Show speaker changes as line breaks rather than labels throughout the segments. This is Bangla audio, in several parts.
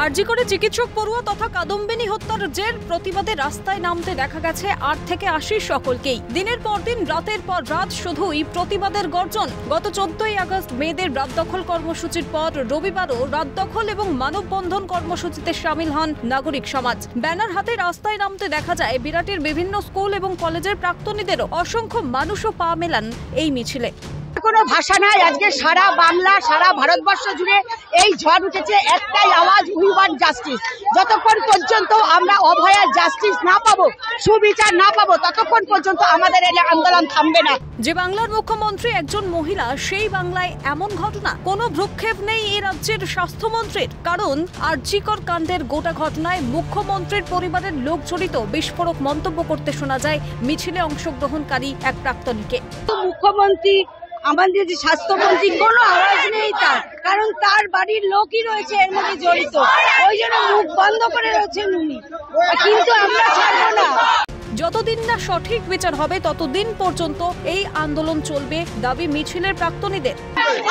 আরজি করে চিকিৎসক পড়ুয়া তথা কাদম্বিনী হত্যার জের প্রতিবাদে রাস্তায় নামতে দেখা গেছে ৮ থেকে ৮০ সকলকেই। দিনের পর দিন রাতের পর রাত শুধুই প্রতিবাদের গর্জন। গত ১৪ই আগস্ট মেয়েদের রাত দখল কর্মসূচির পর রবিবারও রাত দখল এবং মানববন্ধন কর্মসূচিতে সামিল হন নাগরিক সমাজ। ব্যানার হাতে রাস্তায় নামতে দেখা যায় বিরাটের বিভিন্ন স্কুল এবং কলেজের প্রাক্তনীদেরও। অসংখ্য মানুষও পা মেলান এই মিছিলে।
কোনো ভাষা নাই। আজকে সারা বাংলা, সারা ভারতবর্ষ জুড়ে এই ঝড় উঠেছে, একটাই আওয়াজ, উই ওয়ান্ট জাস্টিস। যতক্ষণ পর্যন্ত আমরা অভয়া জাস্টিস না পাবো, সুবিচার না পাবো, ততক্ষণ পর্যন্ত আমাদের এই আন্দোলন থামবে না।
যে বাংলার মুখ্যমন্ত্রী একজন মহিলা, সেই বাংলায় এমন ঘটনা। কোনো ভ্রুক্ষেপ নেই এই রাজ্যের স্বাস্থ্যমন্ত্রীর। কারণ আরজিকর কাণ্ডের গোটা ঘটনায় মুখ্যমন্ত্রীর পরিবারের লোক জড়িত বিস্ফোরক মন্তব্য করতে শোনা যায় মিছিলে অংশগ্রহণকারী এক প্রাক্তনীকে।
মুখ্যমন্ত্রী, আমাদের যে স্বাস্থ্যমন্ত্রী, কোনো আওয়াজ নেই তার, কারণ তার বাড়ির লোকই রয়েছে এর মধ্যে জড়িত। ওই জন্য মুখ বন্ধ করে রয়েছেন উনি, কিন্তু আমরা ছাড়বো না।
যতদিন না সঠিক বিচার হবে ততদিন পর্যন্ত এই আন্দোলন চলবে, দাবি মিছিলের প্রাক্তনীদের।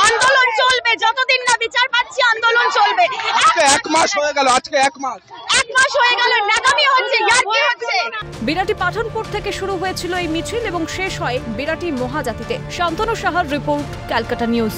আন্দোলন চলবে যতদিন না বিচার পাচ্ছি, আন্দোলন চলবে।
আজকে 1 মাস হয়ে গেল, আজকে 1 মাস
হয়ে গেল, নাকামি হচ্ছে, ইয়ার্কি হচ্ছে।
বিরাটি পাঠানপুর থেকে শুরু হয়েছিল এই মিছিল এবং শেষ হয় বিরাটি মহাজাতিতে। শান্তনু সাহার রিপোর্ট, ক্যালকাটা নিউজ।